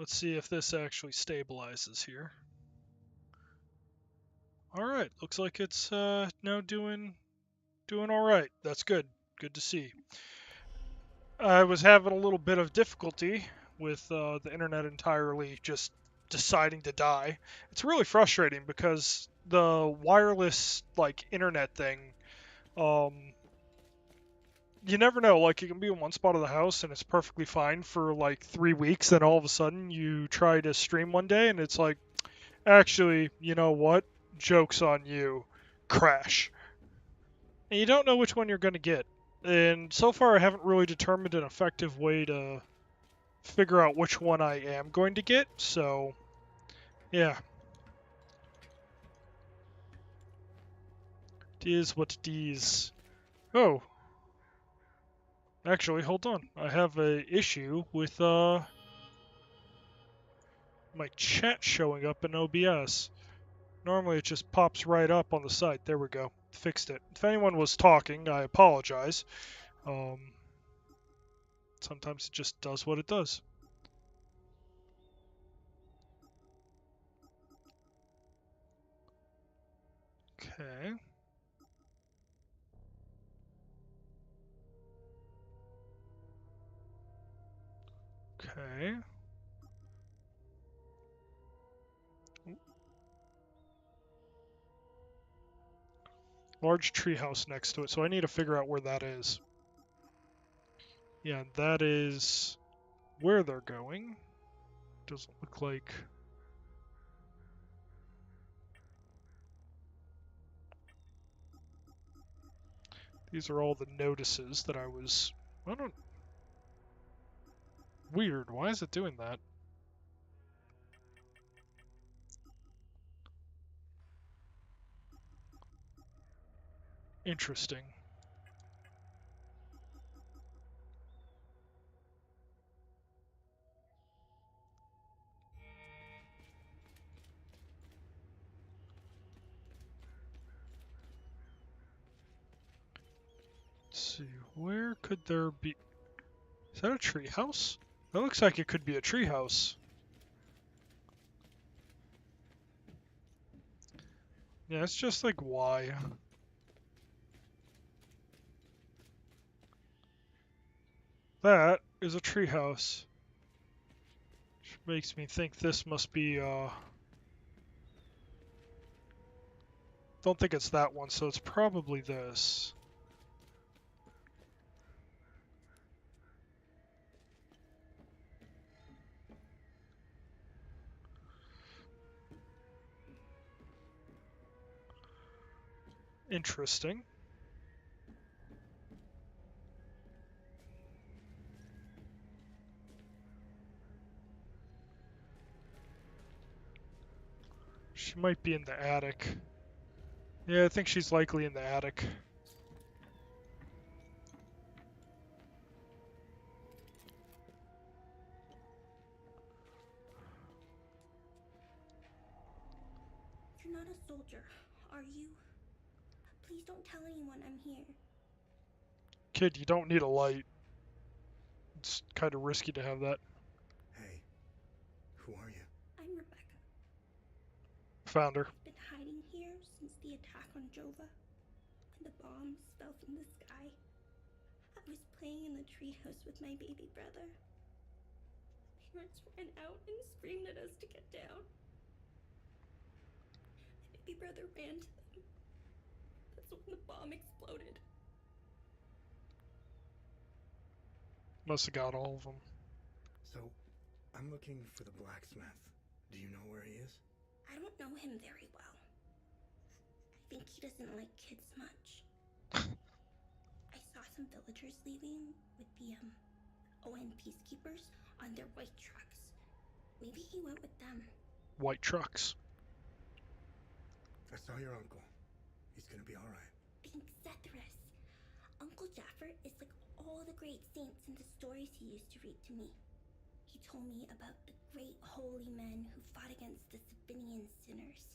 Let's see if this actually stabilizes here. Alright, looks like it's now doing alright. That's good. Good to see. I was having a little bit of difficulty with the internet entirely just deciding to die. It's really frustrating because the wireless like internet thing, um, you never know. Like, you can be in one spot of the house and it's perfectly fine for like 3 weeks. Then all of a sudden you try to stream one day and it's like, actually, you know what? Joke's on you. Crash. And you don't know which one you're going to get. And so far, I haven't really determined an effective way to figure out which one I am going to get. So, yeah. It is what it is. Oh. Actually, hold on. I have a issue with my chat showing up in OBS. Normally it just pops right up on the side. There we go. Fixed it. If anyone was talking, I apologize. Sometimes it just does what it does. Okay. Okay. Large treehouse next to it, so I need to figure out where that is. Yeah, that is where they're going. Doesn't look like... These are all the notices that I was... I don't... Weird, why is it doing that? Interesting. Let's see, where could there be... Is that a treehouse? That looks like it could be a treehouse. Yeah, it's just like, why? That is a treehouse. Which makes me think this must be, Don't think it's that one, so it's probably this. Interesting. She might be in the attic. Yeah, I think she's likely in the attic. You're not a soldier, are you? Please don't tell anyone I'm here. Kid, you don't need a light. It's kind of risky to have that. Hey, who are you? I'm Rebecca. Found her. I've been hiding here since the attack on Jova. When the bombs fell from the sky, I was playing in the treehouse with my baby brother. Parents ran out and screamed at us to get down. My baby brother ran to them. That's when the bomb exploded. Must have got all of them. So, I'm looking for the blacksmith. Do you know where he is? I don't know him very well. I think he doesn't like kids much. I saw some villagers leaving with the ON peacekeepers on their white trucks. Maybe he went with them. White trucks. I saw your uncle. He's gonna be alright. Thanks, Zethris. Uncle Jaffer is like all the great saints in the stories he used to read to me. He told me about the great holy men who fought against the Sabinian sinners.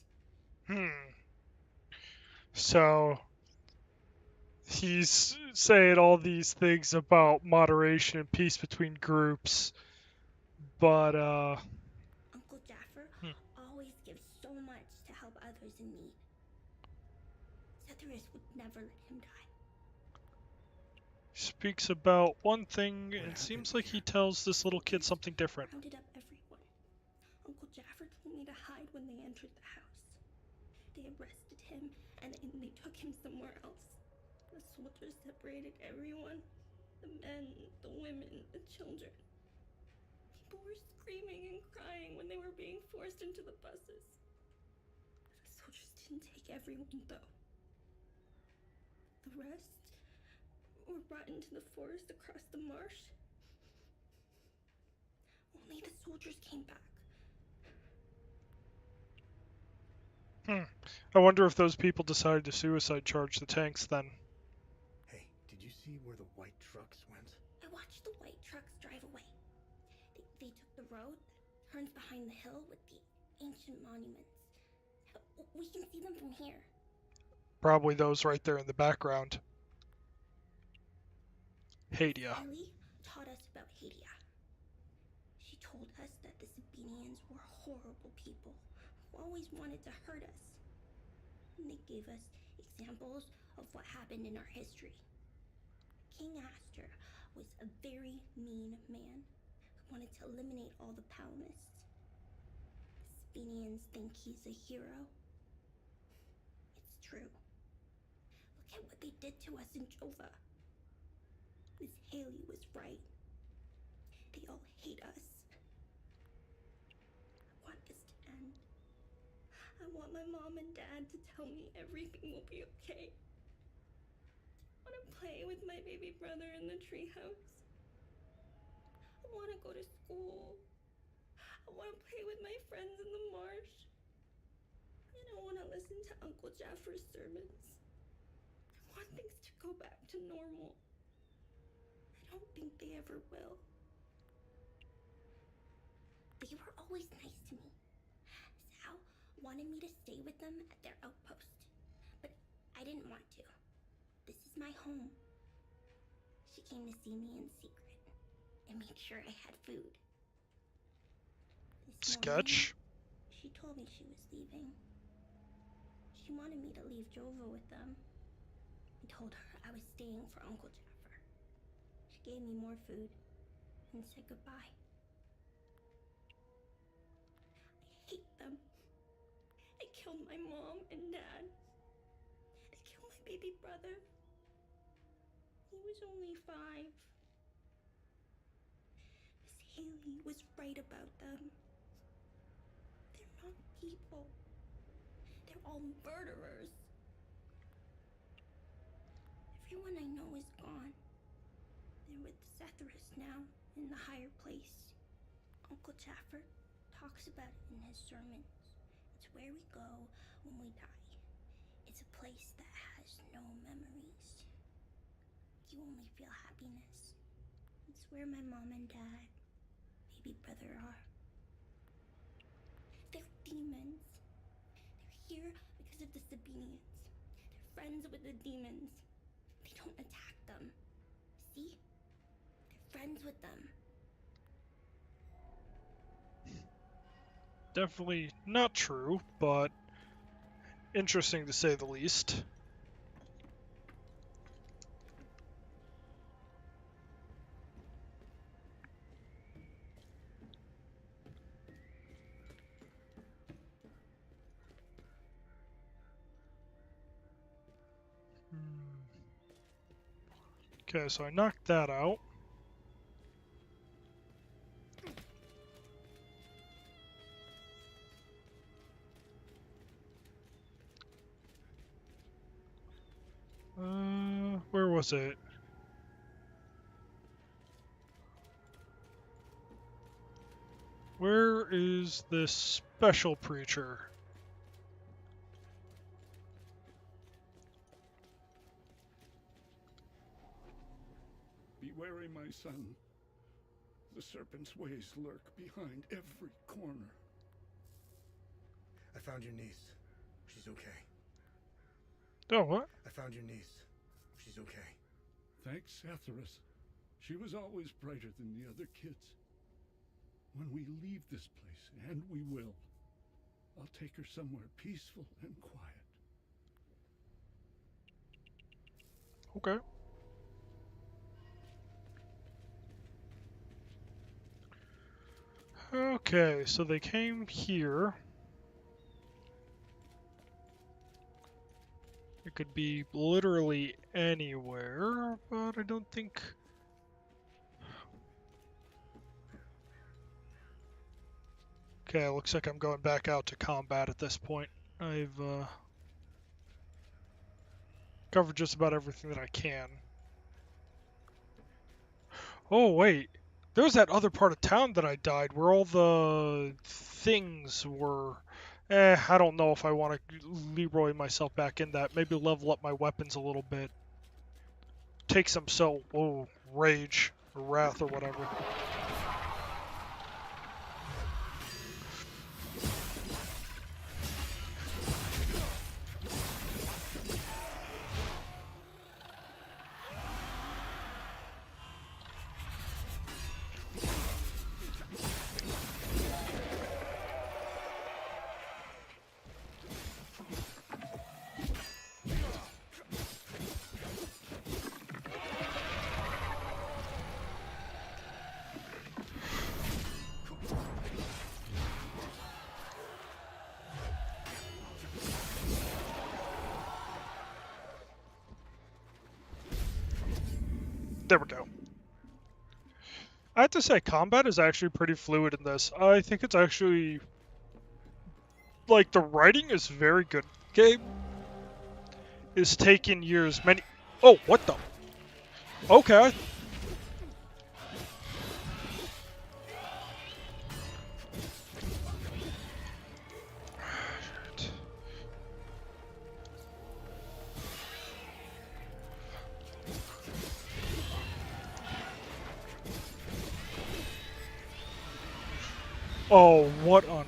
So, he's saying all these things about moderation and peace between groups, But Uncle Jaffer hmm. always gives so much to help others in need. Cetheris would never let him die. Speaks about one thing, What and it seems happened like he here? tells this little kid something different. Rounded up everyone. Uncle Jaffer told me to hide when they entered the house. They arrested him and they took him somewhere else. The soldiers separated everyone. The men, the women, the children. People were screaming and crying when they were being forced into the buses. The soldiers didn't take everyone, though. The rest were brought into the forest across the marsh. Only the soldiers came back. I wonder if those people decided to suicide charge the tanks then. Hey, did you see where the white trucks went? I watched the white trucks drive away. They took the road that turns behind the hill with the ancient monuments. We can see them from here. Probably those right there in the background. Hadia. Ellie taught us about Hadia. She told us that the Sabinians were horrible people who always wanted to hurt us. And they gave us examples of what happened in our history. King Aster was a very mean man who wanted to eliminate all the Palamists. The Sabinians think he's a hero. It's true. Look at what they did to us in Jova. Miss Haley was right. They all hate us. I want this to end. I want my mom and dad to tell me everything will be okay. I want to play with my baby brother in the treehouse. I want to go to school. I want to play with my friends in the marsh. And I want to listen to Uncle Jaffer's sermons. I want things to go back to normal. I don't think they ever will. They were always nice to me. Sal wanted me to stay with them at their outpost, but I didn't want to. This is my home. She came to see me in secret and make sure I had food. This Sketch. morning, she told me she was leaving. She wanted me to leave Jova with them. I told her I was staying for Uncle Jaffer. She gave me more food and said goodbye. I hate them. I killed my mom and dad. I killed my baby brother. He was only 5. Miss Haley was right about them. They're not people. They're all murderers. Everyone I know is gone. They're with Cetheris now, in the higher place. Uncle Jaffer talks about it in his sermons. It's where we go when we die. It's a place that has no memories. You only feel happiness. It's where my mom and dad, baby brother are. They're demons. They're here because of the Sabinians. They're friends with the demons. They don't attack them. See? They're friends with them. Definitely not true, but interesting to say the least. Okay, so I knocked that out. Where was it? Where is this special preacher? Be wary, my son. The serpent's ways lurk behind every corner. I found your niece. She's okay. Oh, what? I found your niece. She's okay. Thanks, Cetheris. She was always brighter than the other kids. when we leave this place, and we will, I'll take her somewhere peaceful and quiet. Okay. Okay, so they came here. It could be literally anywhere, but I don't think... Okay, looks like I'm going back out to combat at this point. I've covered just about everything that I can. Oh, wait. There was that other part of town that I died where all the things were... I don't know if I want to Leroy myself back in that. Maybe level up my weapons a little bit. Take some rage or wrath or whatever. There we go. I have to say, combat is actually pretty fluid in this. I think it's actually... Like, the writing is very good. Game is taking years. Many... Oh, what the... Okay. Oh, what on...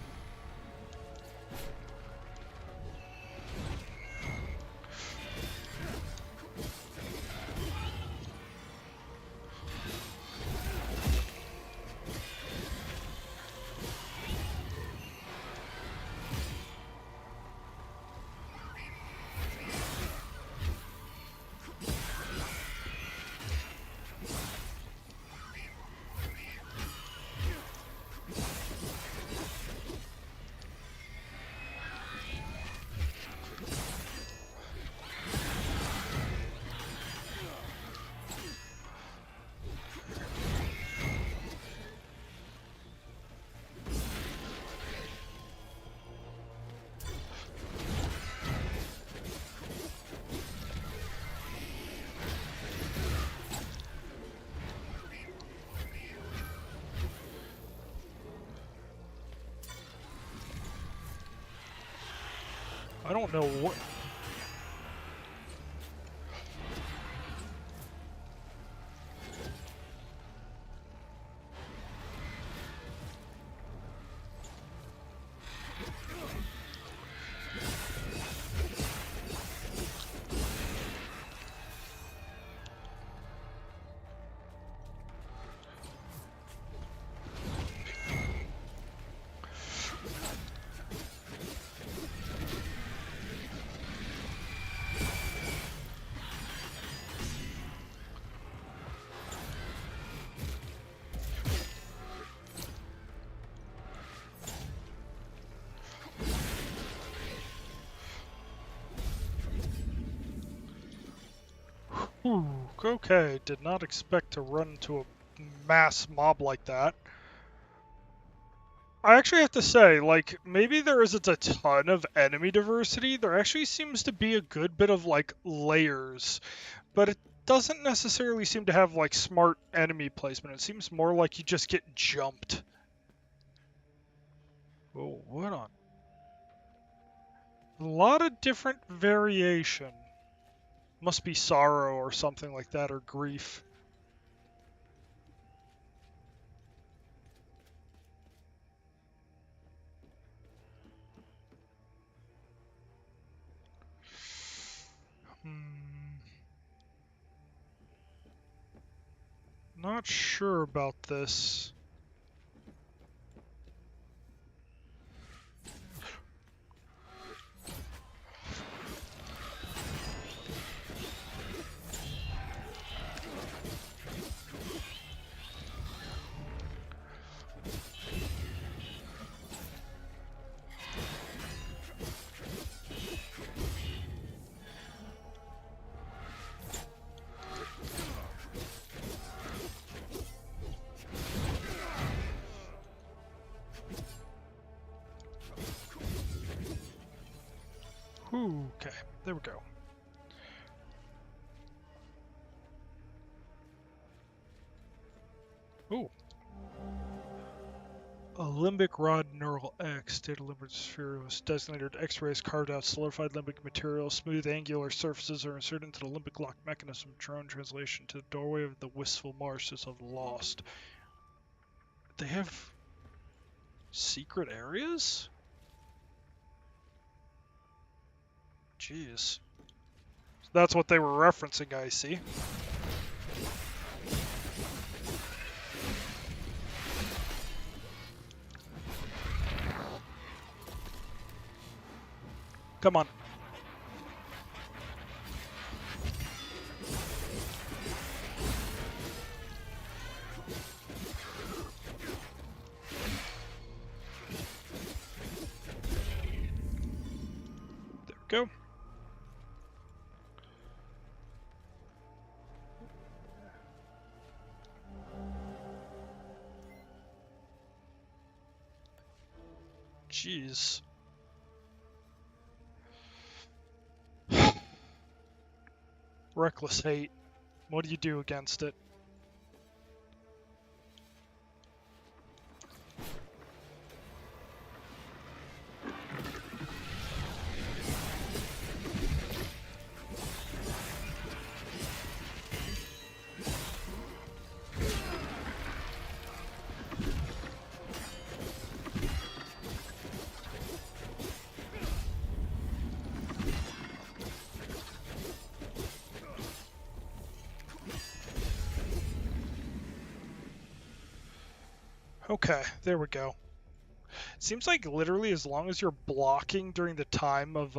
I don't know what... Ooh, okay, did not expect to run into a mass mob like that. I actually have to say, like, maybe there isn't a ton of enemy diversity. There actually seems to be a good bit of, like, layers. But it doesn't necessarily seem to have, like, smart enemy placement. It seems more like you just get jumped. Oh, what on? A lot of different variation. Must be sorrow or something like that, or grief. Not sure about this. Okay, there we go. Ooh. A limbic rod neural X, data limbic sphere was designated X-rays carved out solidified limbic material. Smooth angular surfaces are inserted into the limbic lock mechanism. Drone translation to the doorway of the wistful marshes of the lost. They have secret areas? Jeez. That's what they were referencing, I see. Come on. There we go. Jeez. Reckless hate. What do you do against it? Okay, there we go. Seems like literally as long as you're blocking during the time of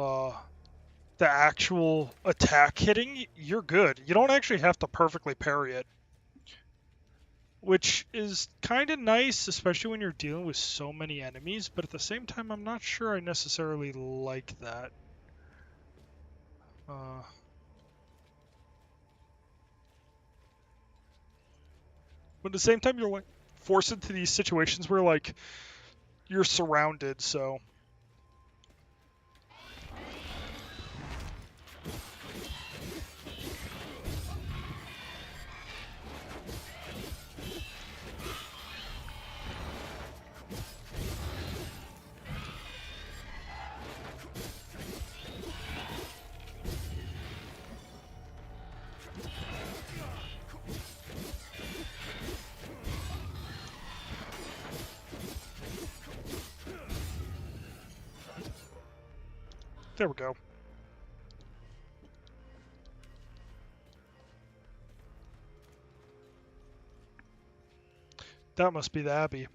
the actual attack hitting, you're good. You don't actually have to perfectly parry it. Which is kind of nice, especially when you're dealing with so many enemies, but at the same time, I'm not sure I necessarily like that. But at the same time, you're like forced into these situations where like you're surrounded, so. There we go. That must be the Abbey.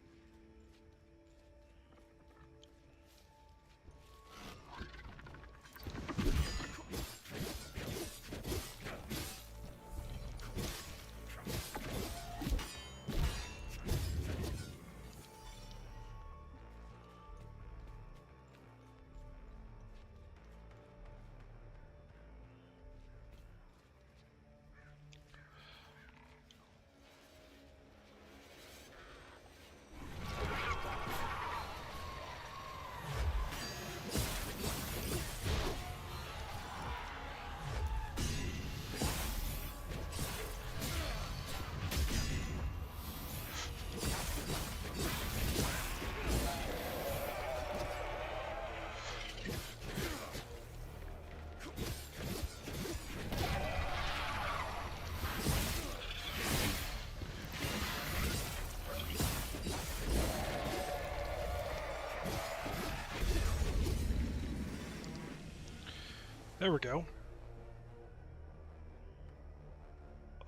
There we go.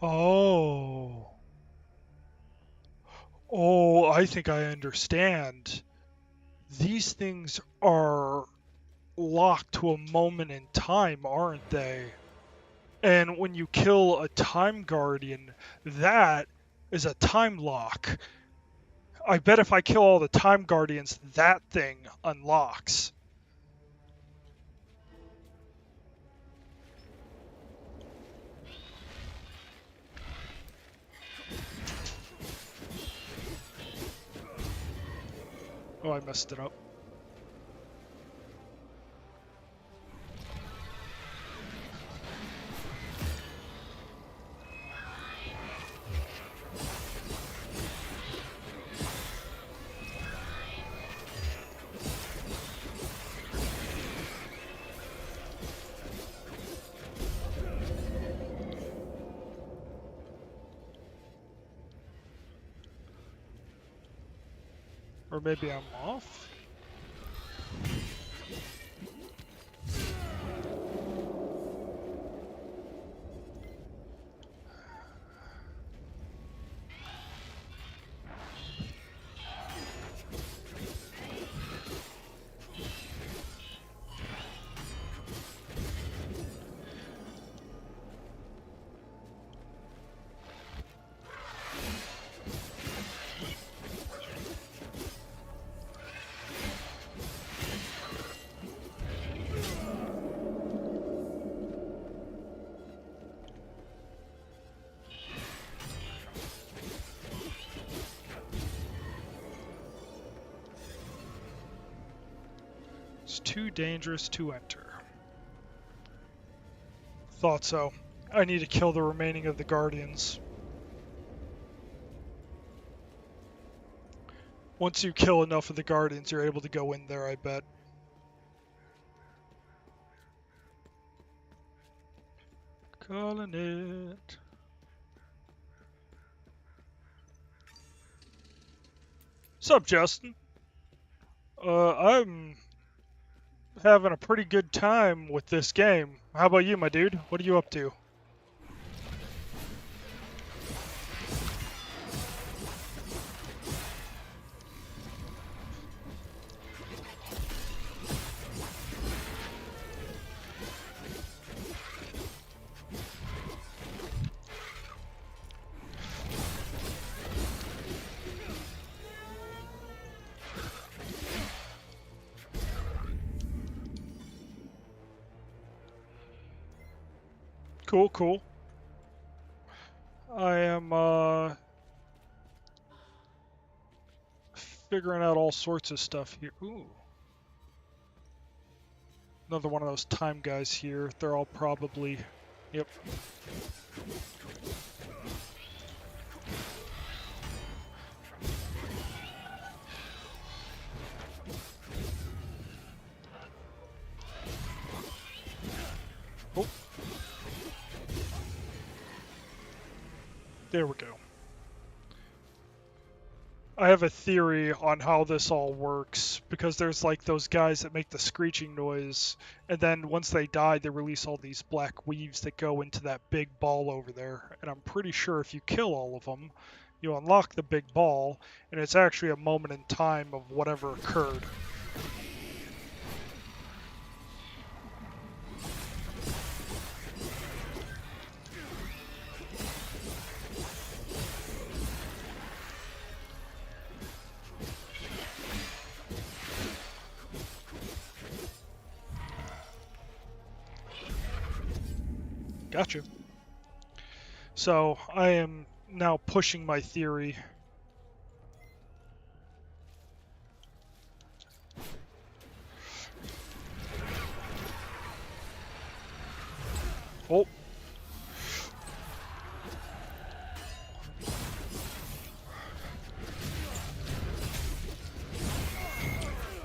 Oh. Oh, I think I understand. These things are locked to a moment in time, aren't they? And when you kill a time guardian, that is a time lock. I bet if I kill all the time guardians, that thing unlocks. Oh, I messed it up. Or maybe I'm off? It's too dangerous to enter. Thought so. I need to kill the remaining of the Guardians. Once you kill enough of the Guardians, you're able to go in there, I bet. Calling it. Sup, Justin? I'm having a pretty good time with this game. How about you, my dude? What are you up to? Cool, cool. I am, figuring out all sorts of stuff here. Ooh. Another one of those time guys here. They're all probably... Yep. Oh. There we go. I have a theory on how this all works, because there's like those guys that make the screeching noise, and then once they die, they release all these black weaves that go into that big ball over there. And I'm pretty sure if you kill all of them, you unlock the big ball, and it's actually a moment in time of whatever occurred. Gotcha. So I am now pushing my theory. Oh.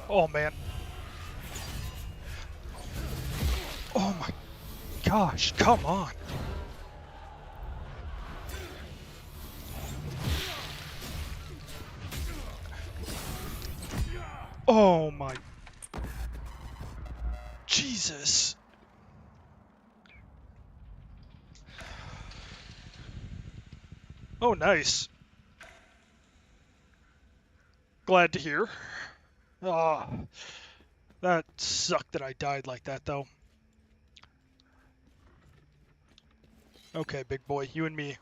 Oh man. Oh my gosh, come on. Oh my. Jesus. Oh, nice. Glad to hear. Ah, that sucked that I died like that, though. Okay, big boy, you and me.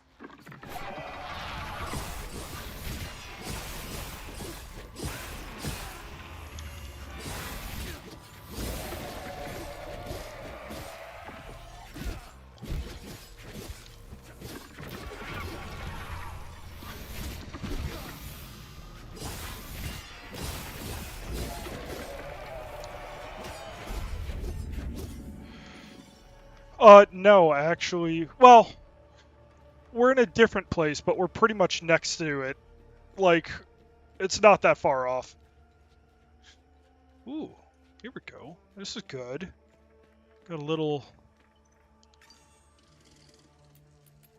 No, actually. Well, we're in a different place, but we're pretty much next to it. Like, it's not that far off. Ooh, here we go. This is good. Got a little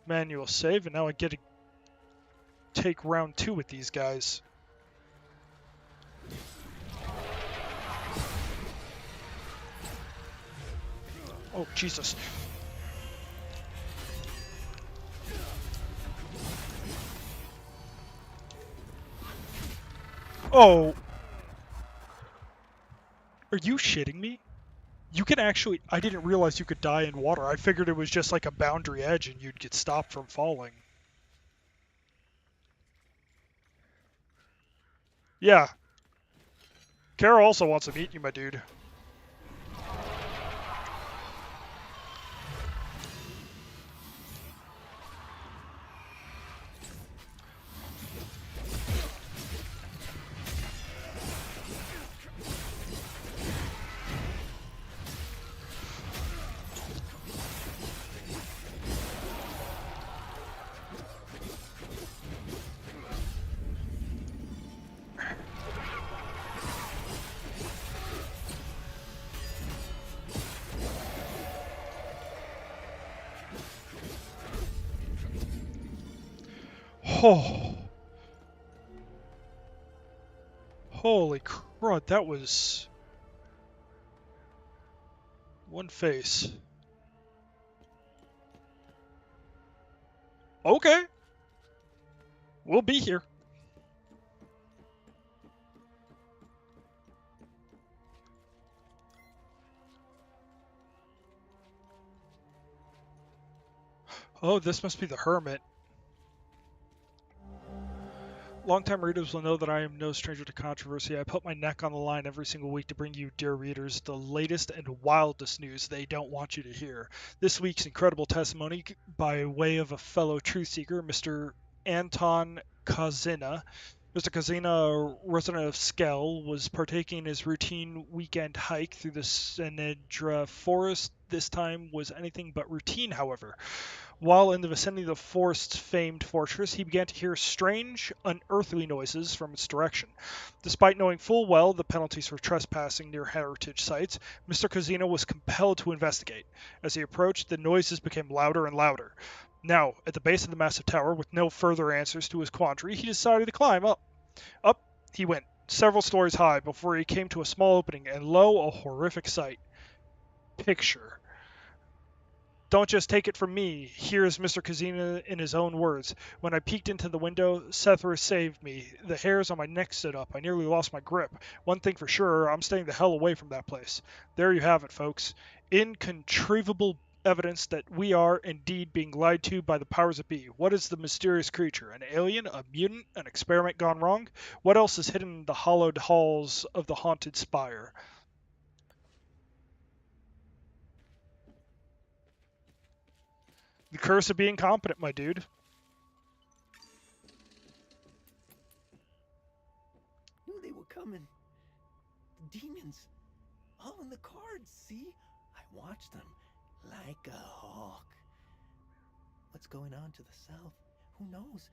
manual save, and now I get to take round 2 with these guys. Oh, Jesus. Oh! Are you shitting me? You can actually... I didn't realize you could die in water. I figured it was just like a boundary edge and you'd get stopped from falling. Yeah. Kara also wants to meet you, my dude. Oh. Holy crud, that was... one face. Okay. We'll be here. Oh, this must be the Hermit. Longtime readers will know that I am no stranger to controversy. I put my neck on the line every single week to bring you, dear readers, the latest and wildest news they don't want you to hear. This week's incredible testimony by way of a fellow truth seeker, Mr. Anton Kazina. Mr. Kazina, a resident of Skell, was partaking in his routine weekend hike through the Senedra forest. This time was anything but routine, however. While in the vicinity of the forest's famed fortress, he began to hear strange, unearthly noises from its direction. Despite knowing full well the penalties for trespassing near heritage sites, Mr. Cozino was compelled to investigate. As he approached, the noises became louder and louder. Now, at the base of the massive tower, with no further answers to his quandary, he decided to climb up. Up he went, several stories high, before he came to a small opening, and lo, a horrific sight. Picture. Don't just take it from me. Here's Mr. Kazina in his own words. When I peeked into the window, Sethra saved me. The hairs on my neck stood up. I nearly lost my grip. One thing for sure, I'm staying the hell away from that place. There you have it, folks. Incontrovertible evidence that we are indeed being lied to by the powers that be. What is the mysterious creature? An alien? A mutant? An experiment gone wrong? What else is hidden in the hollowed halls of the haunted spire? The curse of being competent, my dude. Knew they were coming. The demons. All in the cards, see? I watched them like a hawk. What's going on to the south? Who knows?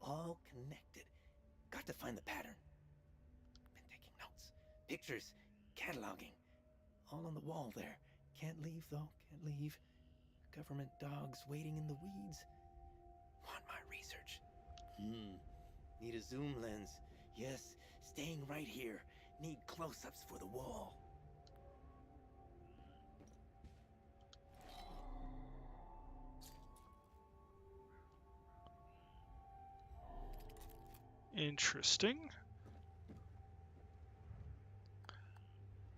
All connected. Got to find the pattern. Been taking notes, pictures, cataloging. All on the wall there. Can't leave though, can't leave. Government dogs waiting in the weeds. Want my research. Need a zoom lens. Yes, staying right here. Need close-ups for the wall. Interesting.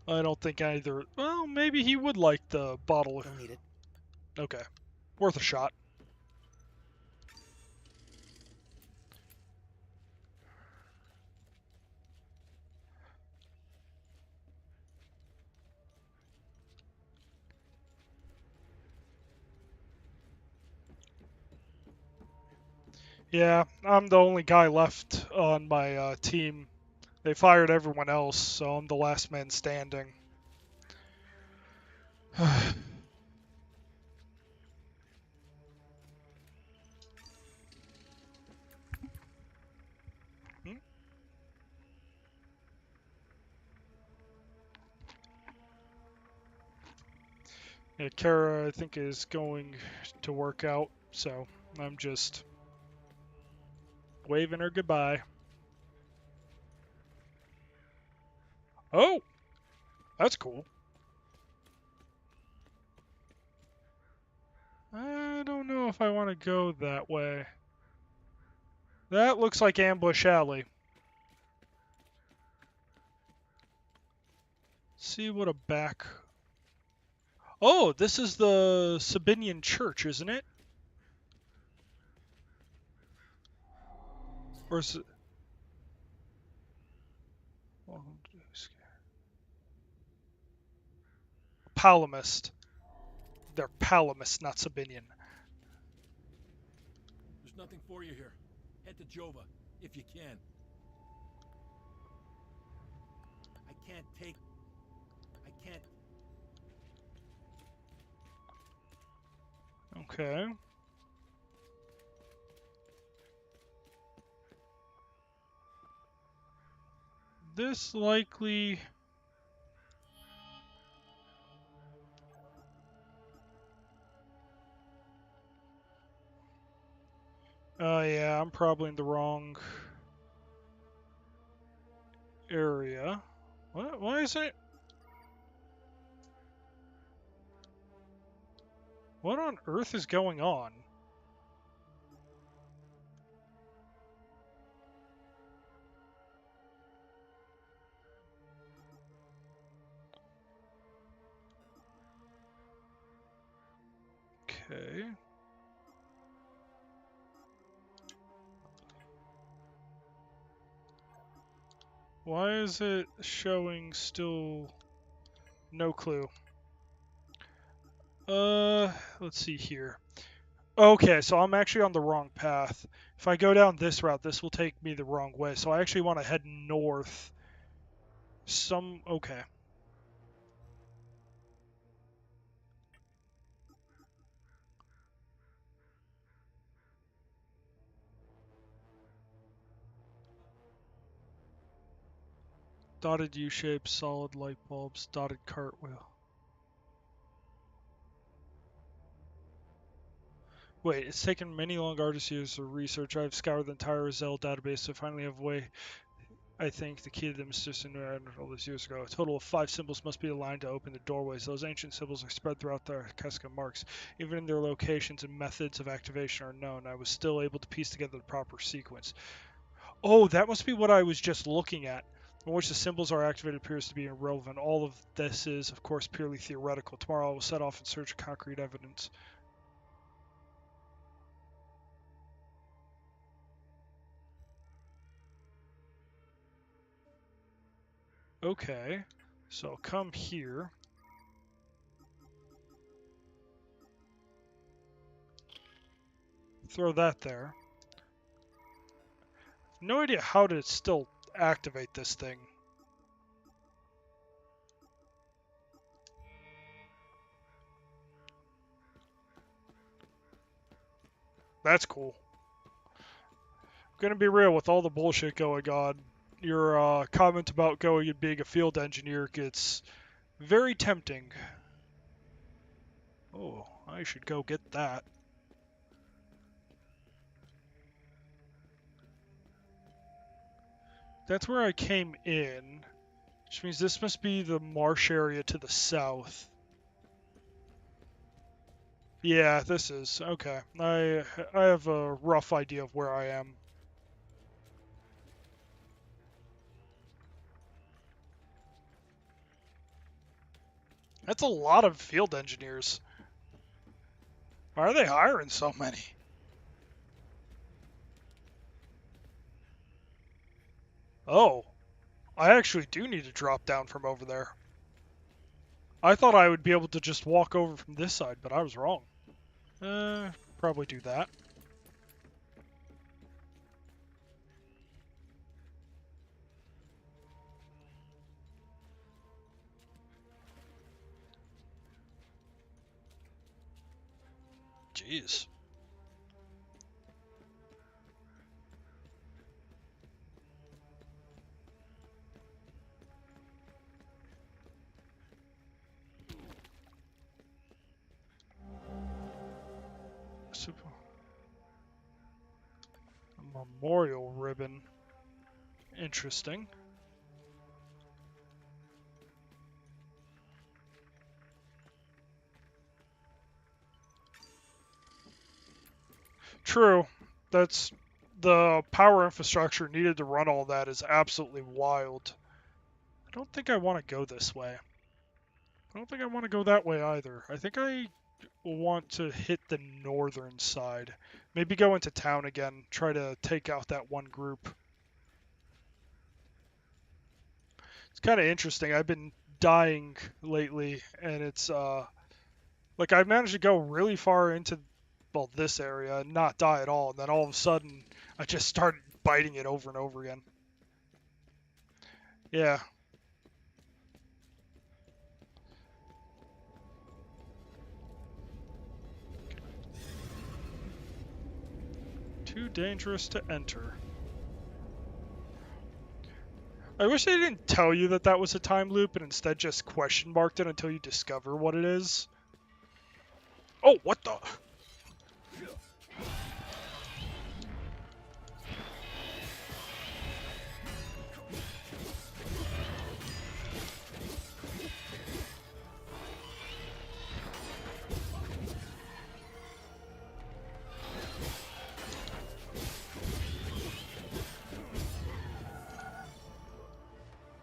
I don't think either... Well, maybe he would like the bottle. Don't need it. Okay. Worth a shot. Yeah, I'm the only guy left on my team. They fired everyone else, so I'm the last man standing. Yeah, Kara, I think, is going to work out, so I'm just waving her goodbye. Oh! That's cool. I don't know if I want to go that way. That looks like Ambush Alley. See what a back... Oh, this is the Sabinian Church, isn't it? Or is it... Palamist. They're Palamist, not Sabinian. There's nothing for you here. Head to Jova, if you can. I can't. Okay. This likely... Oh yeah, I'm probably in the wrong area. What? Why is it? What on earth is going on? Okay. Why is it showing still no clue? Let's see here. Okay, so I'm actually on the wrong path. If I go down this route, this will take me the wrong way. So I actually want to head north. Okay. Dotted U-shape, solid light bulbs, dotted cartwheel. Wait, it's taken many long arduous years of research. I've scoured the entire Zell database to finally have a way, I think, the key to the mysterious all these years ago. A total of 5 symbols must be aligned to open the doorways. Those ancient symbols are spread throughout the Casca marks. Even their locations and methods of activation are known. I was still able to piece together the proper sequence. Oh, that must be what I was just looking at. In which the symbols are activated appears to be irrelevant. All of this is, of course, purely theoretical. Tomorrow I will set off in search of concrete evidence. Okay, so I'll come here. Throw that there. No idea how to still activate this thing. That's cool. I'm gonna be real, with all the bullshit going on, your comment about going and being a field engineer gets very tempting. Oh, I should go get that. That's where I came in, which means this must be the marsh area to the south. Yeah, this is. Okay. I have a rough idea of where I am. That's a lot of field engineers. Why are they hiring so many? Oh, I actually do need to drop down from over there. I thought I would be able to just walk over from this side, but I was wrong. Probably do that. Jeez. Super. A memorial ribbon. Interesting. True. That's the power infrastructure needed to run all that is absolutely wild. I don't think I want to go this way. I don't think I want to go that way either. I think I want to hit the northern side. Maybe go into town again, try to take out that one group. It's kind of interesting. I've been dying lately, and it's like I managed to go really far into well this area and not die at all, and then all of a sudden I just started biting it over and over again. Yeah. Too dangerous to enter. I wish they didn't tell you that that was a time loop and instead just question marked it until you discover what it is. Oh, what the?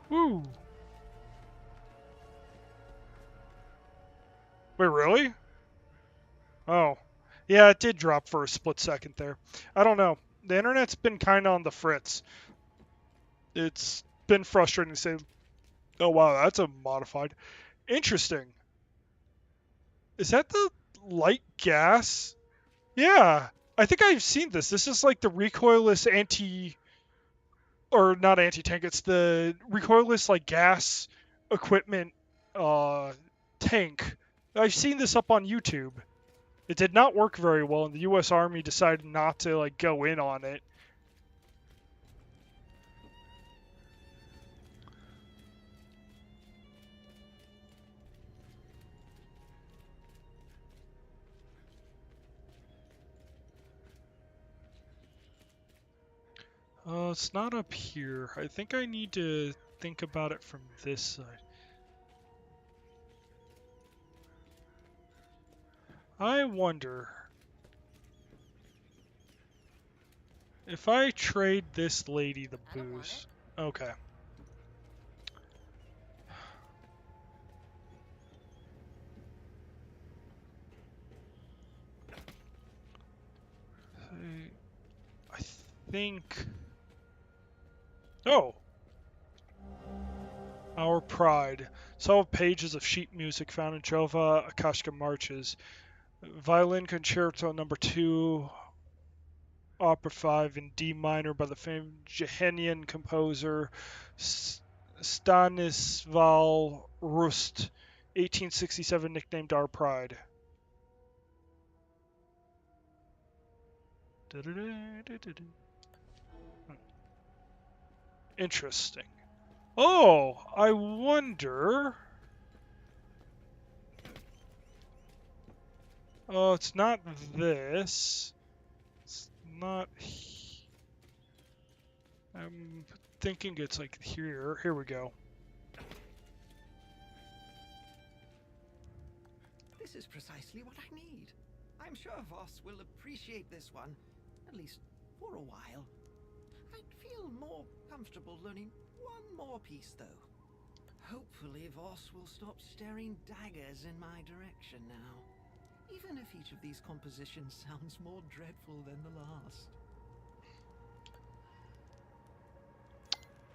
Woo! Wait, really? Oh. Yeah, it did drop for a split second there. I don't know. The internet's been kind of on the fritz. It's been frustrating to say, oh wow, that's a modified. Interesting. Is that the light gas? Yeah, I think I've seen this. This is like the recoilless or not anti-tank, it's the recoilless like gas equipment tank. I've seen this up on YouTube. It did not work very well, and the U.S. Army decided not to like go in on it. It's not up here. I think I need to think about it from this side. I wonder if I trade this lady the booze. Okay. I think. Oh! Our Pride. Solved pages of sheet music found in Jova Akashka Marches. Violin Concerto No. 2, Opera 5 in D minor by the famed Jehenian composer Stanisław Rust, 1867, nicknamed Our Pride. Interesting. Oh, I wonder. Oh, it's not this. It's not. I'm thinking it's like here. Here we go. This is precisely what I need. I'm sure Voss will appreciate this one, at least for a while. I'd feel more comfortable learning one more piece, though. Hopefully Voss will stop staring daggers in my direction now. Even if each of these compositions sounds more dreadful than the last.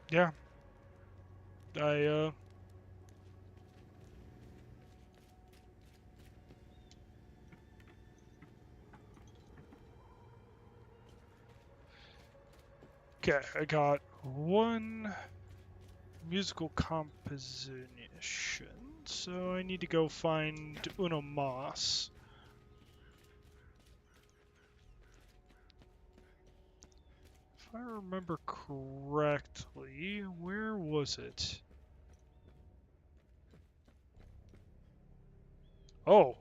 Yeah. Okay, I got one musical composition, so I need to go find Uno Mas. If I remember correctly, where was it? Oh.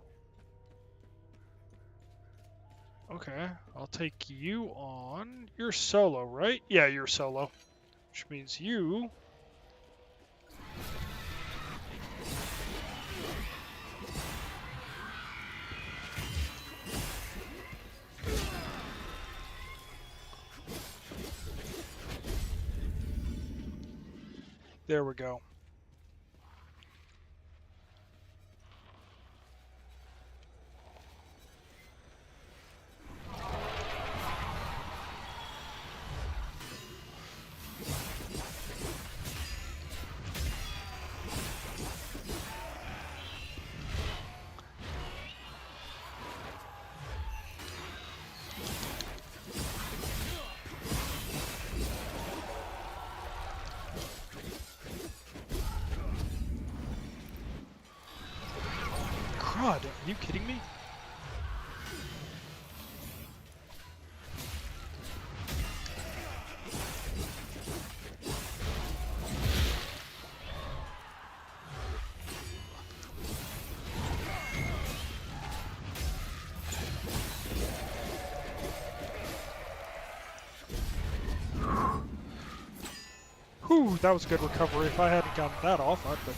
Okay, I'll take you on. You're solo, right? Yeah, you're solo. Which means you... There we go. God, are you kidding me? Whew, that was a good recovery. If I hadn't gotten that off, I'd been...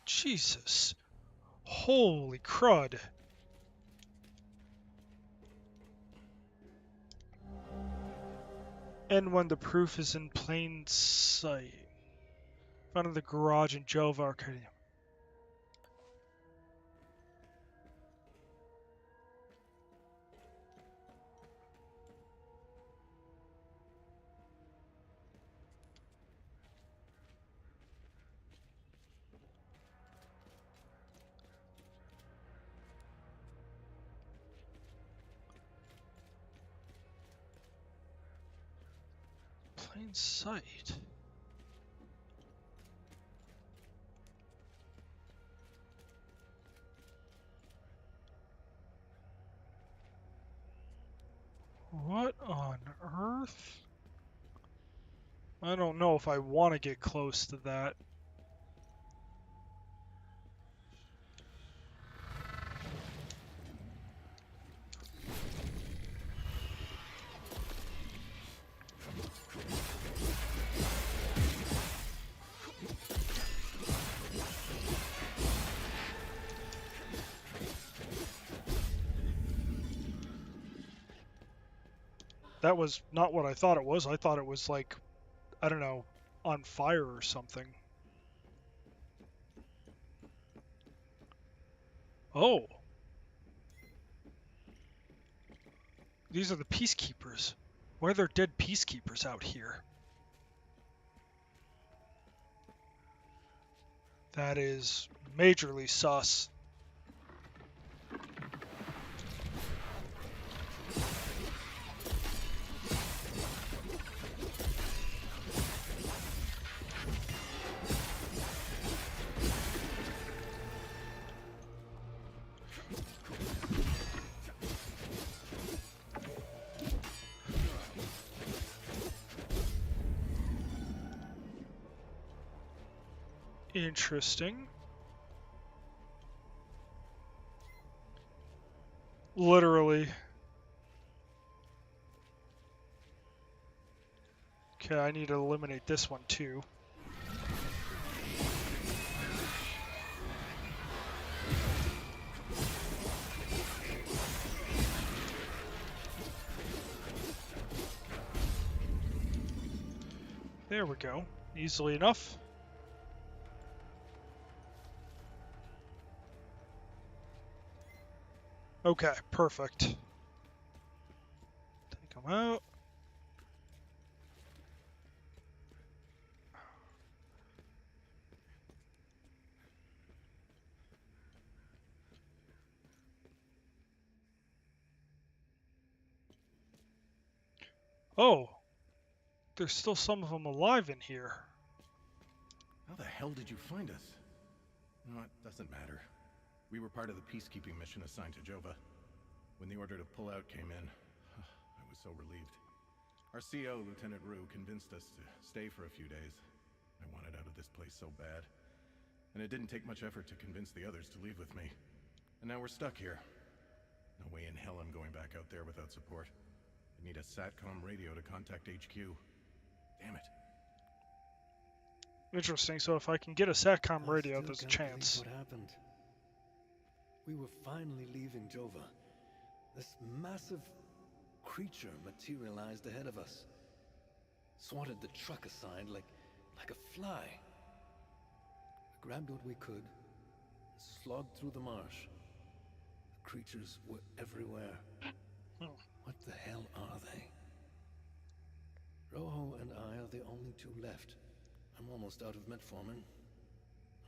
Jesus. Holy crud. And when the proof is in plain sight. In front of the garage in Jova Arcadium. Plain sight. What on earth? I don't know if I want to get close to that. That was not what I thought it was. I thought it was like, I don't know, on fire or something. Oh. These are the peacekeepers. Why are there dead peacekeepers out here? That is majorly sus. Interesting. Literally. Okay, I need to eliminate this one too. There we go. Easily enough. Okay, perfect. Take them out. Oh, there's still some of them alive in here. How the hell did you find us? No, it doesn't matter. We were part of the peacekeeping mission assigned to Jova. When the order to pull out came in, I was so relieved. Our CO, Lieutenant Rue, convinced us to stay for a few days. I wanted out of this place so bad. And it didn't take much effort to convince the others to leave with me. And now we're stuck here. No way in hell I'm going back out there without support. I need a SATCOM radio to contact HQ. Damn it. Interesting. So if I can get a SATCOM I radio, still there's a can't believe chance. what happened. We were finally leaving Jova. This massive creature materialized ahead of us. Swatted the truck aside like a fly. We grabbed what we could, and slogged through the marsh. The creatures were everywhere. Hmm. What the hell are they? Rojo and I are the only two left. I'm almost out of metformin.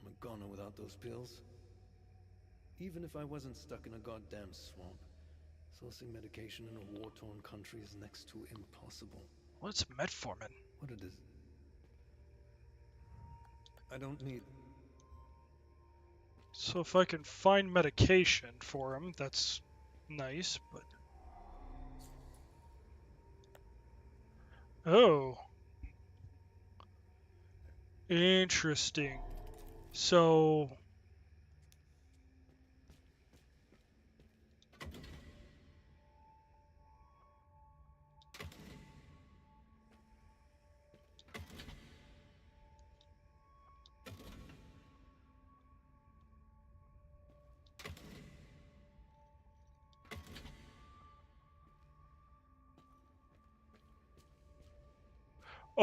I'm a goner without those pills. Even if I wasn't stuck in a goddamn swamp, sourcing medication in a war-torn country is next to impossible. What's metformin? What it is? I don't need... So if I can find medication for him, that's nice, but... Oh. Interesting. So...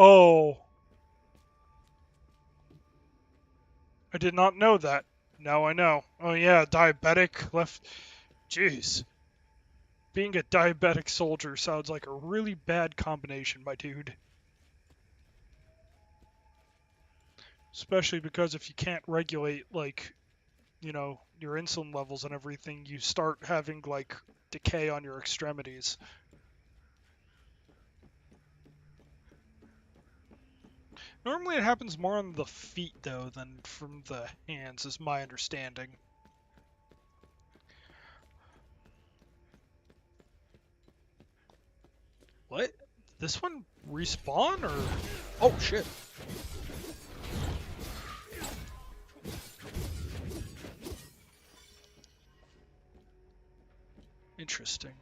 Oh. I did not know that. Now I know. Oh yeah, diabetic left. Jeez. Being a diabetic soldier sounds like a really bad combination, my dude. Especially because if you can't regulate, like, you know, your insulin levels and everything, you start having, like, decay on your extremities. Normally it happens more on the feet, though, than from the hands, is my understanding. What? This one respawn, or...? Oh, shit. Interesting.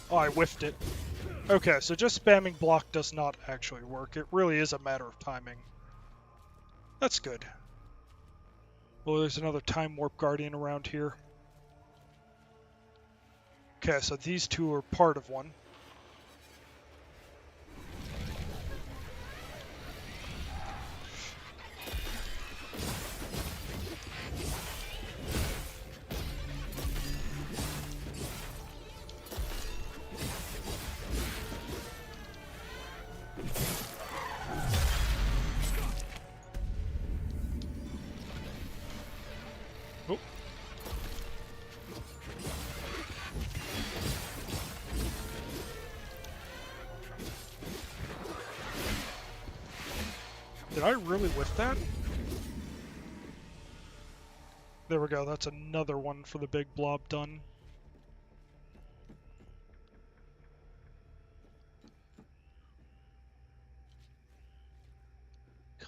Oh, I whiffed it. Okay, so just spamming block does not actually work. It really is a matter of timing. That's good. Well, there's another Time Warp Guardian around here. Okay, so these two are part of one. Oh. Did I really whiff that? There we go, that's another one for the big blob done.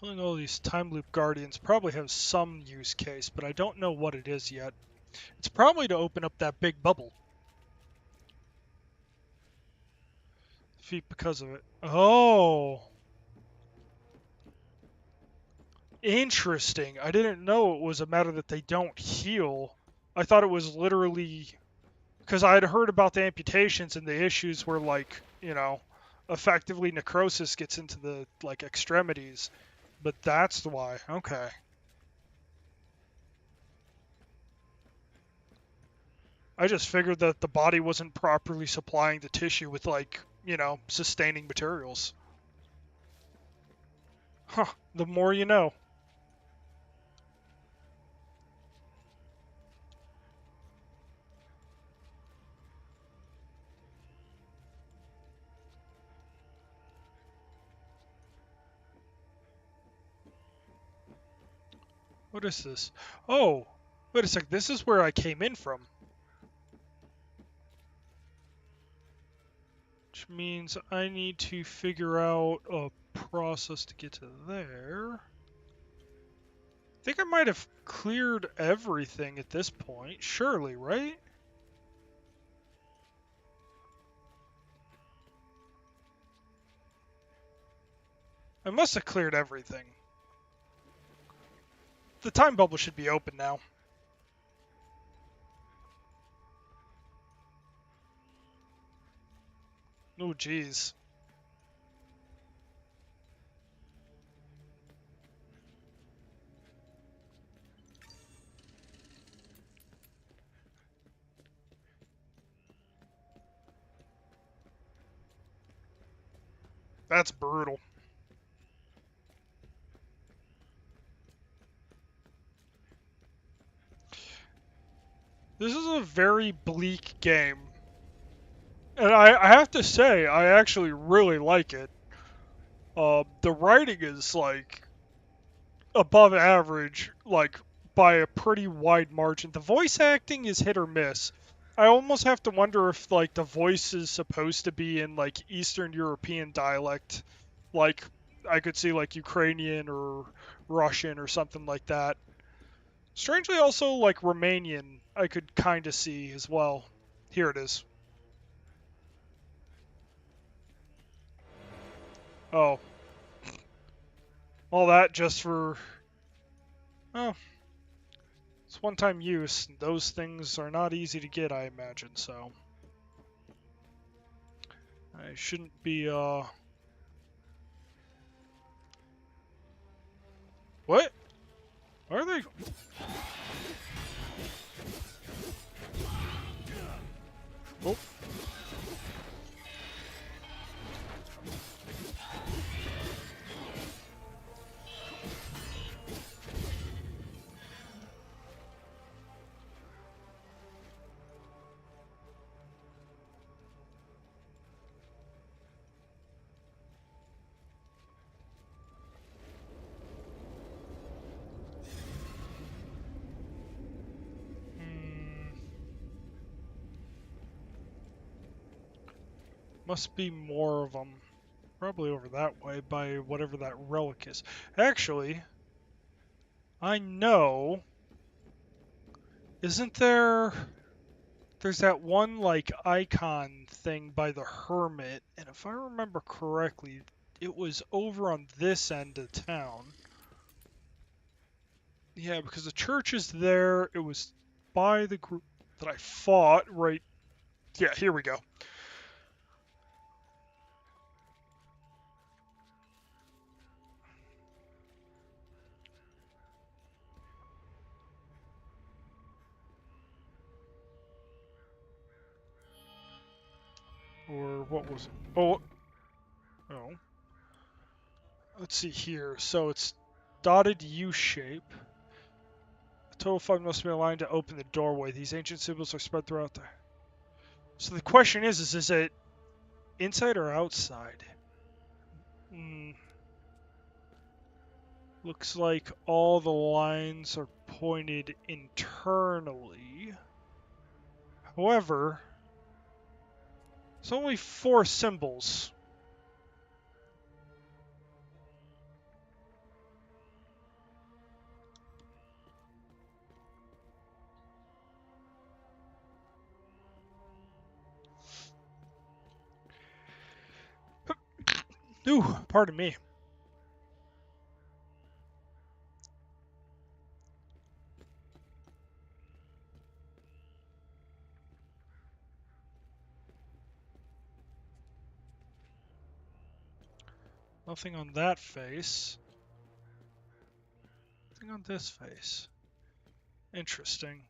Killing all these time loop guardians probably has some use case, but I don't know what it is yet. It's probably to open up that big bubble. Feet because of it. Oh! Interesting. I didn't know it was a matter that they don't heal. I thought it was literally... Because I had heard about the amputations and the issues where, like, you know, effectively necrosis gets into the, like, extremities. But that's why. Okay. I just figured that the body wasn't properly supplying the tissue with, like, you know, sustaining materials. Huh. The more you know. What is this? Oh! Wait a sec, this is where I came in from. Which means I need to figure out a process to get to there. I think I might have cleared everything at this point. Surely, right? I must have cleared everything. The time bubble should be open now. Oh, geez. That's brutal. This is a very bleak game. And I have to say, I actually really like it. The writing is, like, above average, like, by a pretty wide margin. The voice acting is hit or miss. I almost have to wonder if, like, the voice is supposed to be in, like, Eastern European dialect. Like, I could see, like, Ukrainian or Russian or something like that. Strangely, also, like, Romanian, I could kind of see as well. Here it is. Oh. All that just for... Oh. It's one-time use. Those things are not easy to get, I imagine, so... I shouldn't be, What? Are they? Oh. Must be more of them. Probably over that way by whatever that relic is. Actually, I know... Isn't there... There's that one, like, icon thing by the hermit, and if I remember correctly, it was over on this end of town. Yeah, because the church is there. It was by the group that I fought, right... Yeah, here we go. Or what was it? Oh. Oh. Let's see here. So it's dotted U shape. A total of 5 must be aligned to open the doorway. These ancient symbols are spread throughout the... So the question is it inside or outside? Looks like all the lines are pointed internally. However, it's only 4 symbols. Ooh, pardon me. Nothing on that face. Nothing on this face. Interesting.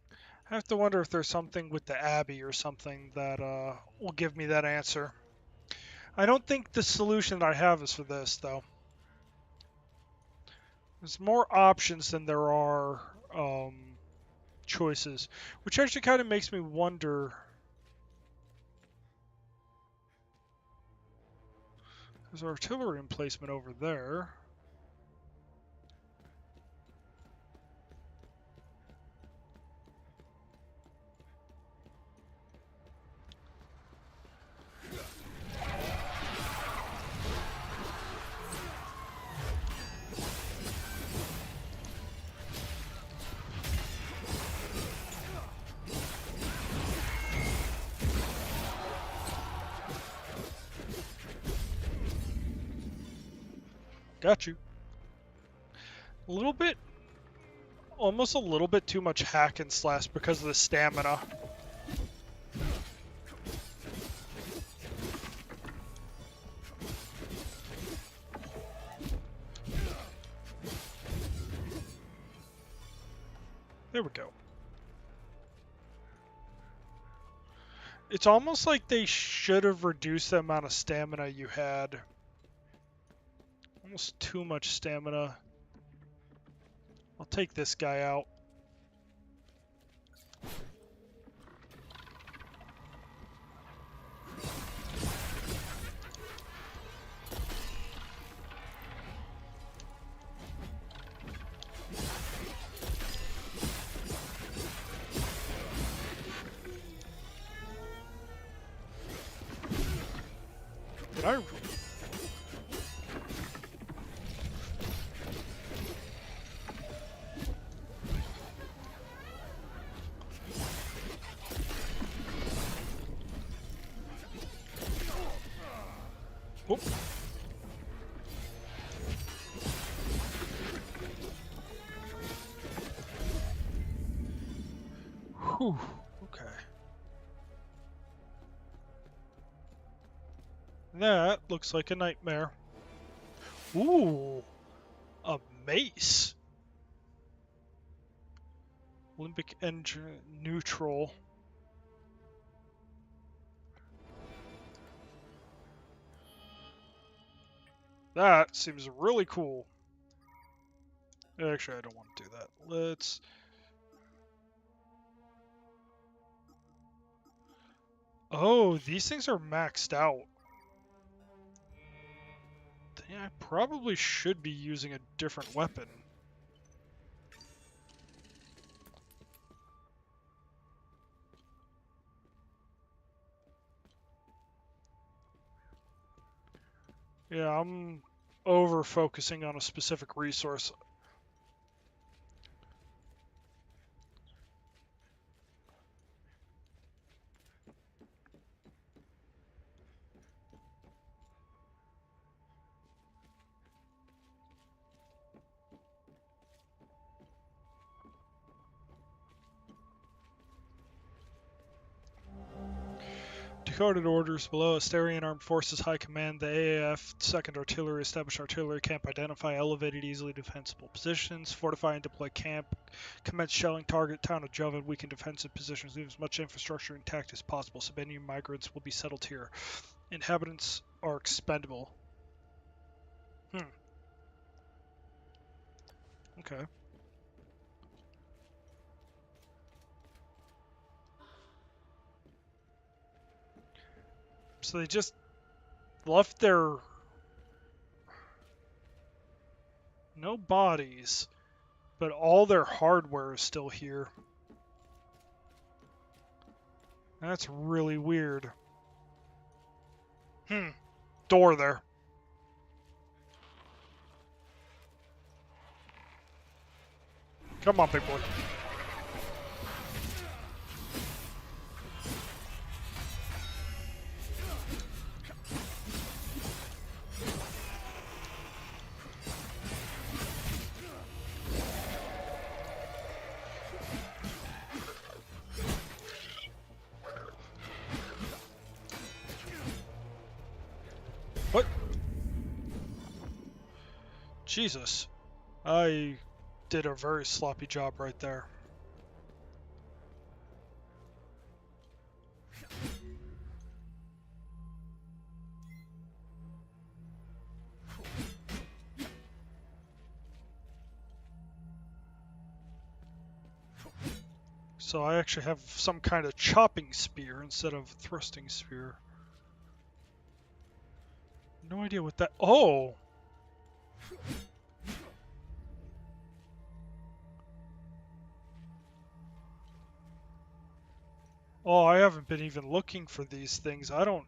I have to wonder if there's something with the Abbey or something that will give me that answer. I don't think the solution that I have is for this, though. There's more options than there are choices, which actually kind of makes me wonder. There's artillery emplacement over there. Got you. A little bit, almost a little bit too much hack and slash because of the stamina. There we go. It's almost like they should have reduced the amount of stamina you had. Almost too much stamina. I'll take this guy out. Did I? Whoop. Whew. Okay. That looks like a nightmare. Ooh, a mace. Olympic engine neutral. That seems really cool. Actually, I don't want to do that. Let's... Oh, these things are maxed out. Yeah, I probably should be using a different weapon. Yeah, I'm over-focusing on a specific resource. Decoded orders below. Asterian Armed Forces High Command, the AAF 2nd Artillery establish artillery camp, identify elevated, easily defensible positions, fortify and deploy camp, commence shelling target town of Jovan, weaken defensive positions, leave as much infrastructure intact as possible. Sabinian migrants will be settled here. Inhabitants are expendable. Okay. So they just left their... no bodies, but all their hardware is still here. That's really weird. Door there. Come on, big boy. What? Jesus. I did a very sloppy job right there. So I actually have some kind of chopping spear instead of thrusting spear. No idea what that... Oh! Oh, I haven't been even looking for these things. I don't...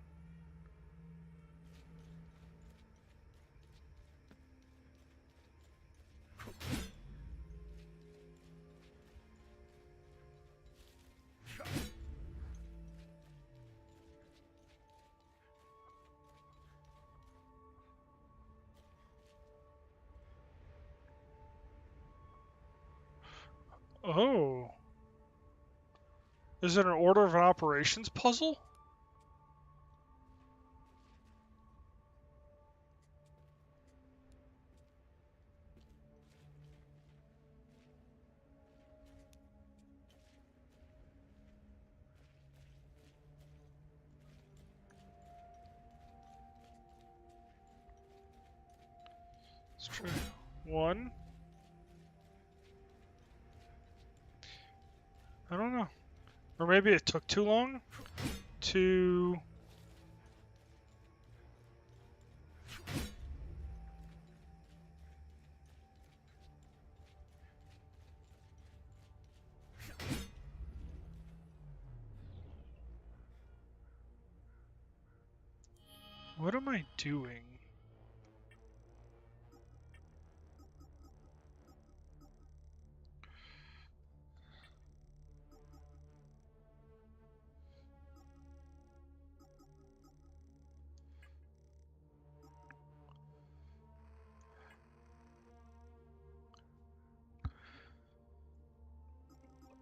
Oh. Is it an order of operations puzzle? Let's try 1. I don't know. Or maybe it took too long? 2. What am I doing?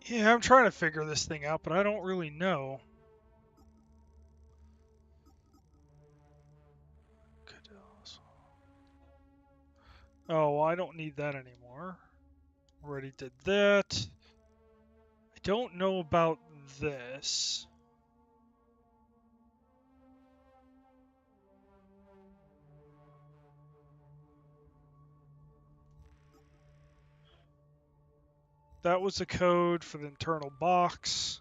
Yeah, I'm trying to figure this thing out, but I don't really know. Oh, well, I don't need that anymore. Already did that. I don't know about this. That was the code for the internal box.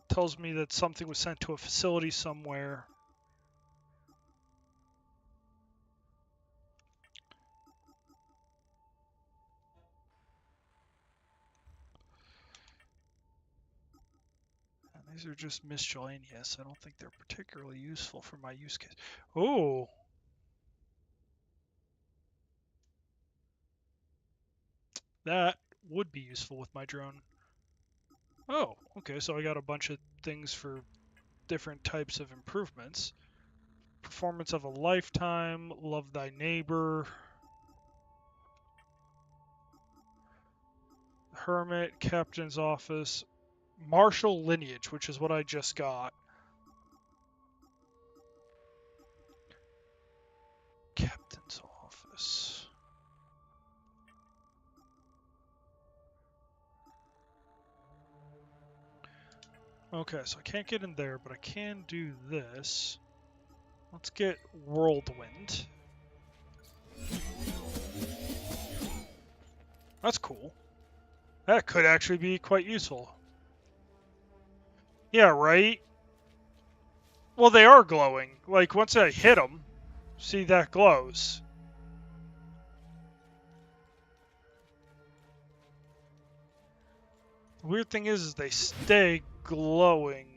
Tells me that something was sent to a facility somewhere. And these are just miscellaneous. I don't think they're particularly useful for my use case. Oh! That would be useful with my drone. Oh, okay, so I got a bunch of things for different types of improvements. Performance of a lifetime, love thy neighbor, hermit, captain's office, martial lineage, which is what I just got. Captain's office. Okay, so I can't get in there, but I can do this. Let's get Whirlwind. That's cool. That could actually be quite useful. Yeah, right? Well, they are glowing. Like, once I hit them, see, that glows. The weird thing is they stay glowing.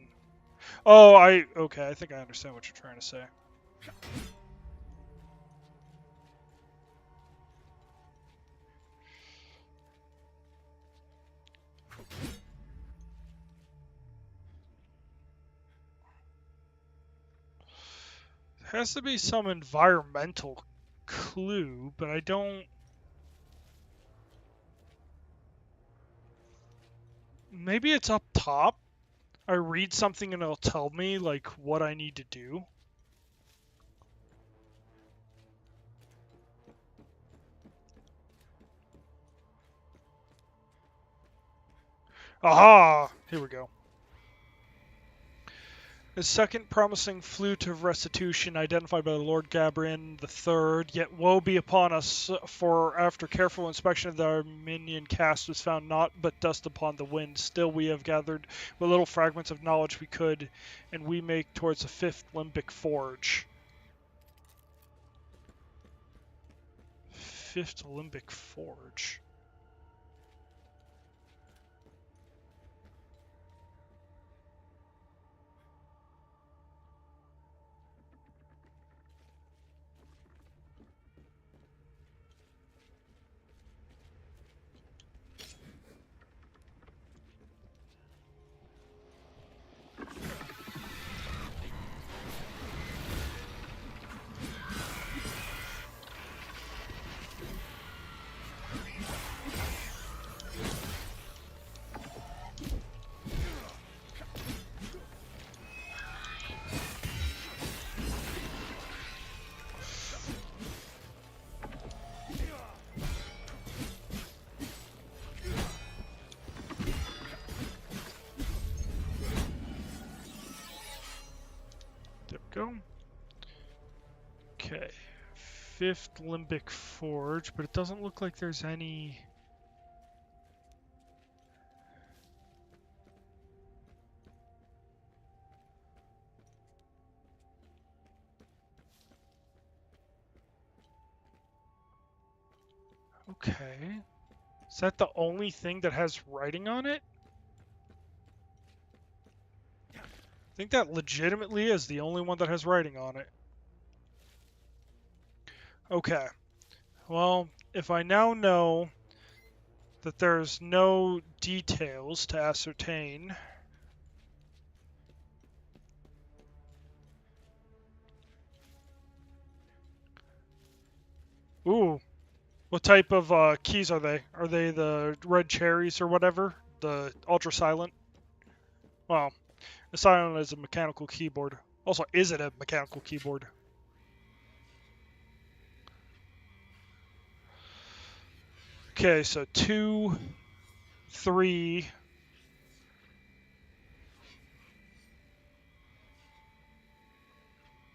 Oh, okay, I think I understand what you're trying to say. There has to be some environmental clue, but I don't... Maybe it's up top? I read something and it'll tell me, like, what I need to do. Aha! Here we go. The second promising flute of restitution identified by the Lord Gabrian III, yet woe be upon us, for after careful inspection of the Armenian cast was found naught but dust upon the wind. Still we have gathered what little fragments of knowledge we could, and we make towards the fifth limbic forge. Fifth limbic forge. There we go. Okay. Fifth Limbic Forge, but it doesn't look like there's any... Okay. Is that the only thing that has writing on it? I think that legitimately is the only one that has writing on it. Okay. Well, if I now know that there's no details to ascertain, ooh, what type of keys are they? Are they the red cherries or whatever? The ultra silent? Well, the silent is a mechanical keyboard. Also, is it a mechanical keyboard? Okay, so 2, 3,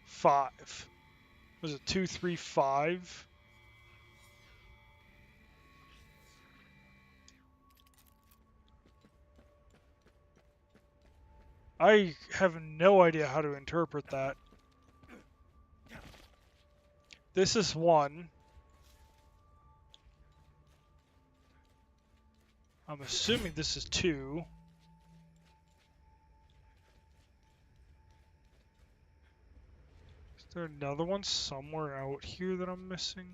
5. Was it 2, 3, 5? I have no idea how to interpret that. This is 1. I'm assuming this is 2. Is there another one somewhere out here that I'm missing?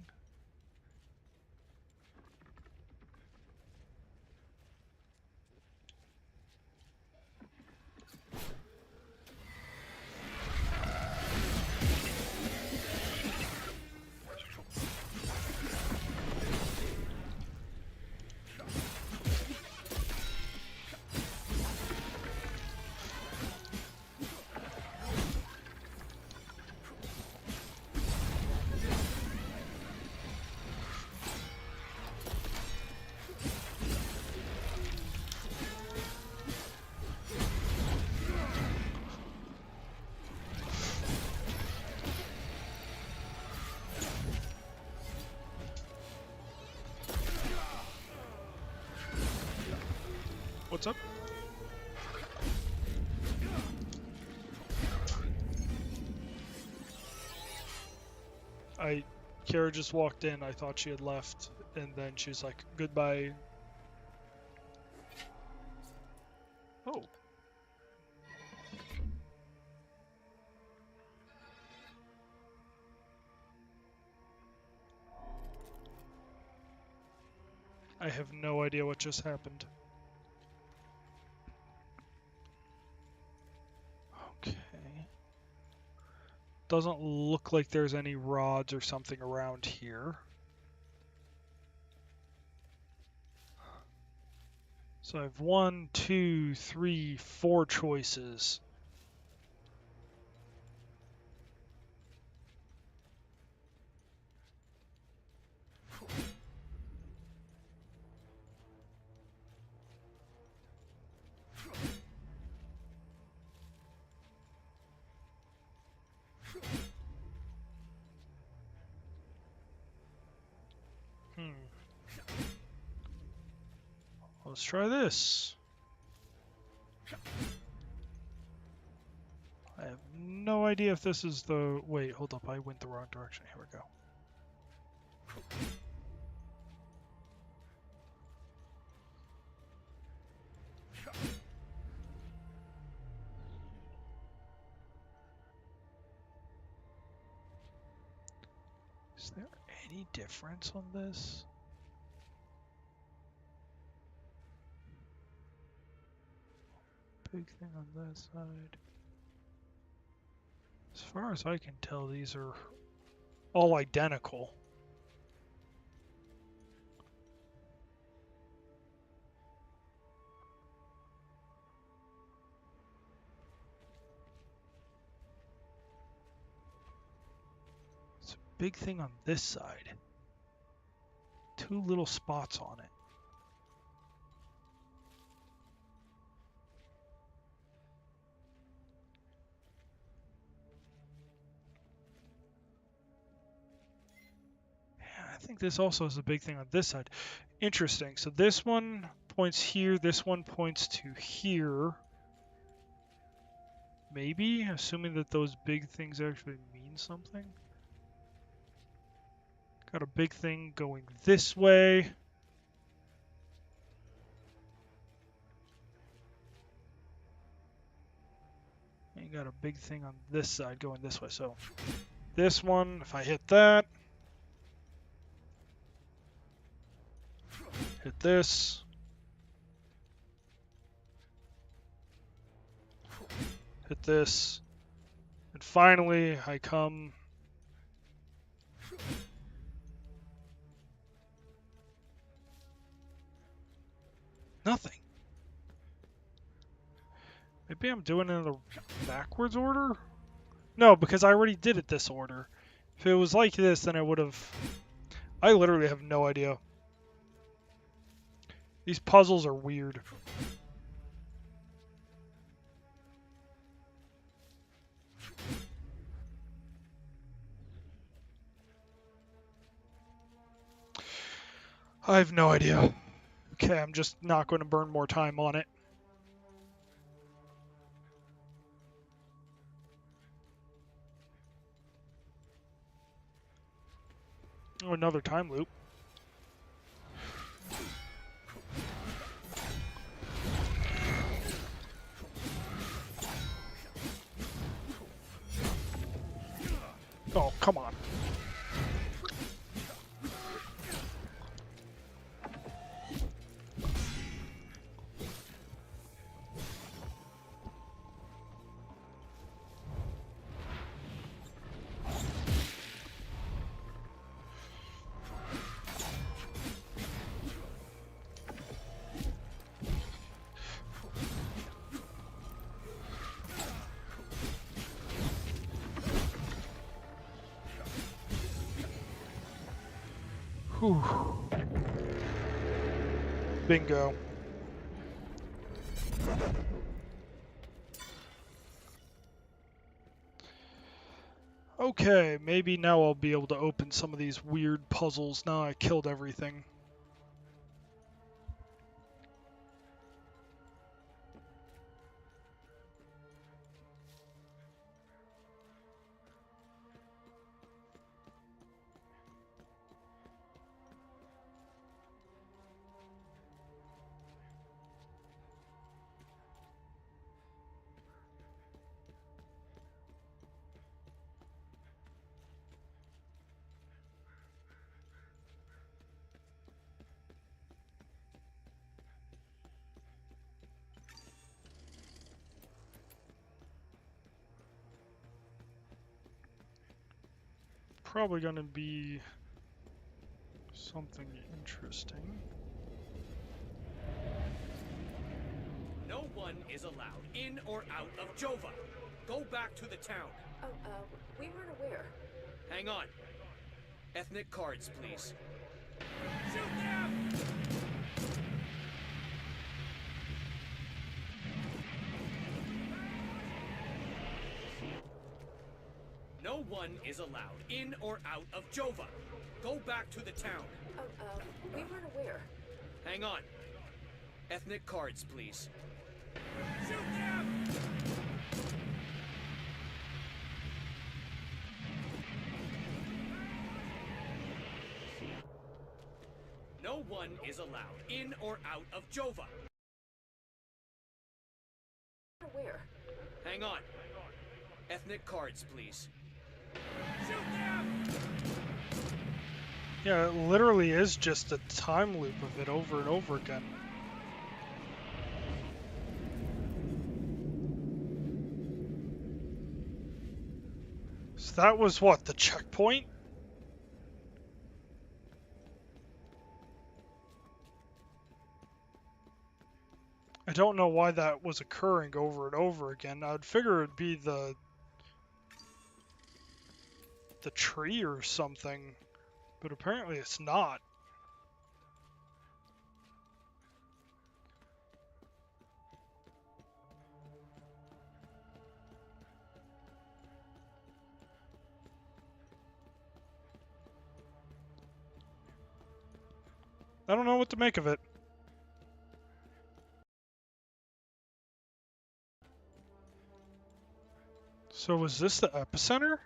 What's up? Kara just walked in. I thought she had left, and then she's like, "Goodbye." Oh. I have no idea what just happened. Okay. Doesn't look like there's any rods or something around here. So I have 1, 2, 3, 4 choices. Let's try this. I have no idea if this is the... Wait, hold up. I went the wrong direction. Here we go. Is there any difference on this? Big thing on that side. As far as I can tell, these are all identical. It's a big thing on this side. 2 little spots on it. think this also is a big thing on this side. Interesting. So this one points here. This one points to here. Maybe, assuming that those big things actually mean something. Got a big thing going this way. And you got a big thing on this side going this way. So this one, if I hit that, hit this, hit this, and finally I come nothing. Maybe I'm doing it in the backwards order? No, because I already did it this order. If it was like this, then I would have... I literally have no idea. These puzzles are weird. I have no idea. Okay, I'm just not going to burn more time on it. Oh, another time loop. Oh, come on. Whew. Bingo. Okay, maybe now I'll be able to open some of these weird puzzles. Now I killed everything. Probably gonna be something interesting. No one is allowed in or out of Jova. Go back to the town. Oh, we weren't aware. Hang on. Ethnic cards, please. Shoot them! No one is allowed in or out of Jova. Go back to the town. Oh, we weren't aware. Hang on. Ethnic cards, please. Shoot them! No one is allowed in or out of Jova. Where? Hang on. Ethnic cards, please. Shoot them! Yeah, it literally is just a time loop of it over and over again. So that was what, the checkpoint? I don't know why that was occurring over and over again. I'd figure it'd be the tree or something, but apparently it's not. I don't know what to make of it. So was this the epicenter?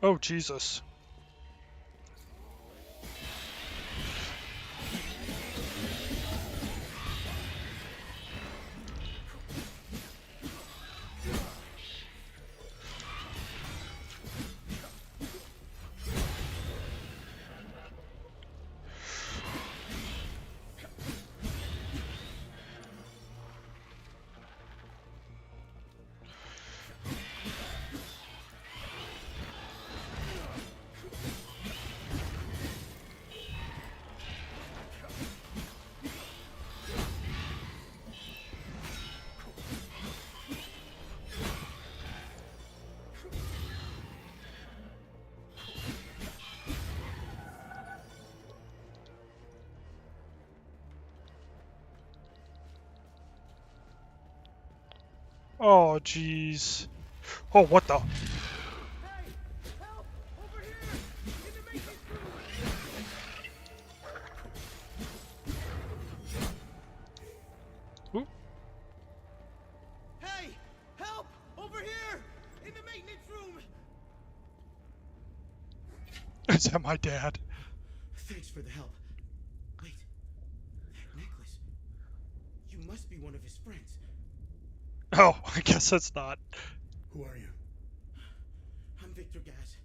Oh, Jesus. Oh, jeez. Oh, what the? Oop. Hey! Help! Over here! In the maintenance room! Is that my dad? Thanks for the help. Wait. That necklace. You must be one of his friends. Oh, I guess that's not. Who are you? I'm Victor Gaz.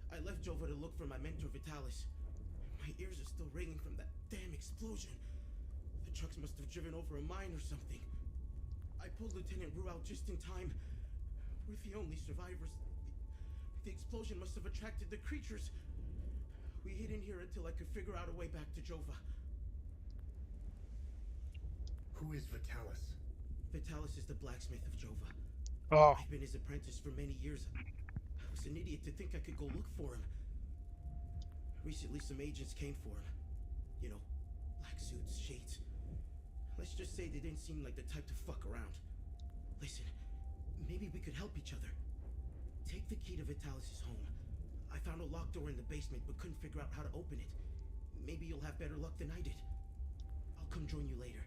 I left Jova to look for my mentor Vitalis. My ears are still ringing from that damn explosion. The trucks must have driven over a mine or something. I pulled Lieutenant Rue out just in time. We're the only survivors. The explosion must have attracted the creatures. We hid in here until I could figure out a way back to Jova. Who is Vitalis? Vitalis is the blacksmith of Jova. Oh. I've been his apprentice for many years. I was an idiot to think I could go look for him. Recently, some agents came for him. You know, black suits, shades. Let's just say they didn't seem like the type to fuck around. Listen, maybe we could help each other. Take the key to Vitalis' home. I found a locked door in the basement, but couldn't figure out how to open it. Maybe you'll have better luck than I did. I'll come join you later.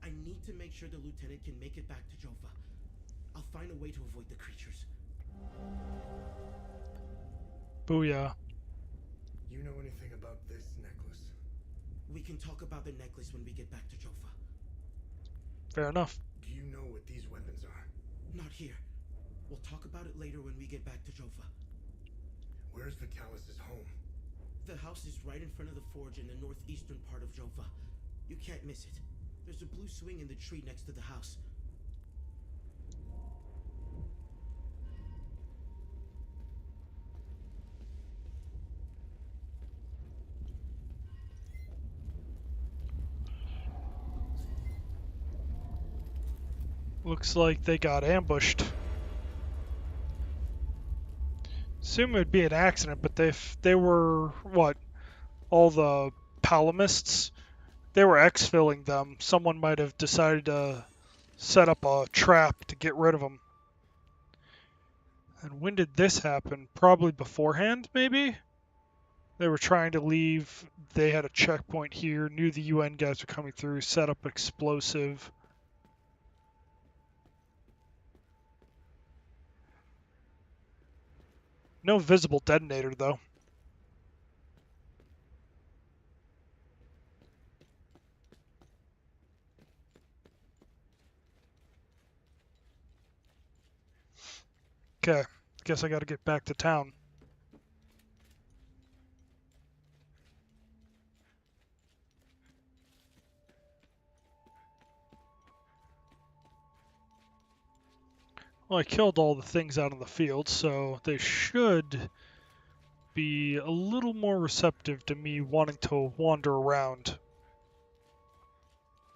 I need to make sure the lieutenant can make it back to Jova. I'll find a way to avoid the creatures. Booyah. You know anything about this necklace? We can talk about the necklace when we get back to Jova. Fair enough. Do you know what these weapons are? Not here. We'll talk about it later when we get back to Jova. Where's Vitalis' home? The house is right in front of the forge in the northeastern part of Jova. You can't miss it. There's a blue swing in the tree next to the house. Looks like they got ambushed. Assume it'd be an accident, but they were, what, all the palamists? They were exfilling them. Someone might have decided to set up a trap to get rid of them. And when did this happen? Probably beforehand, maybe? They were trying to leave. They had a checkpoint here, knew the UN guys were coming through, set up explosive. No visible detonator, though. Okay, guess I gotta get back to town. Well, I killed all the things out in the field, so they should be a little more receptive to me wanting to wander around.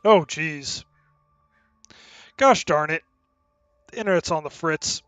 Oh, jeez. Gosh darn it. The internet's on the fritz.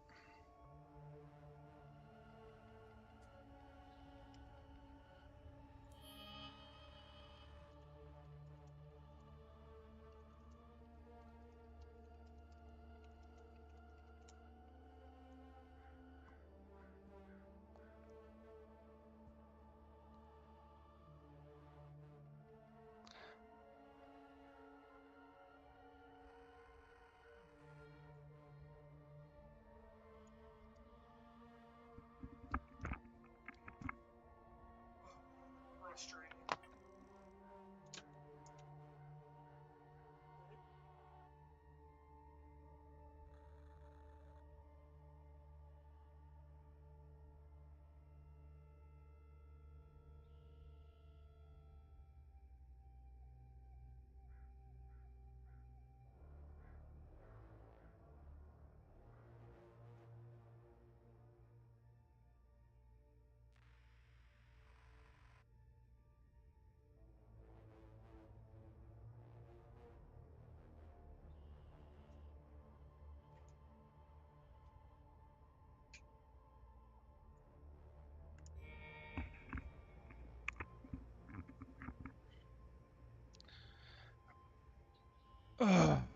Ugh.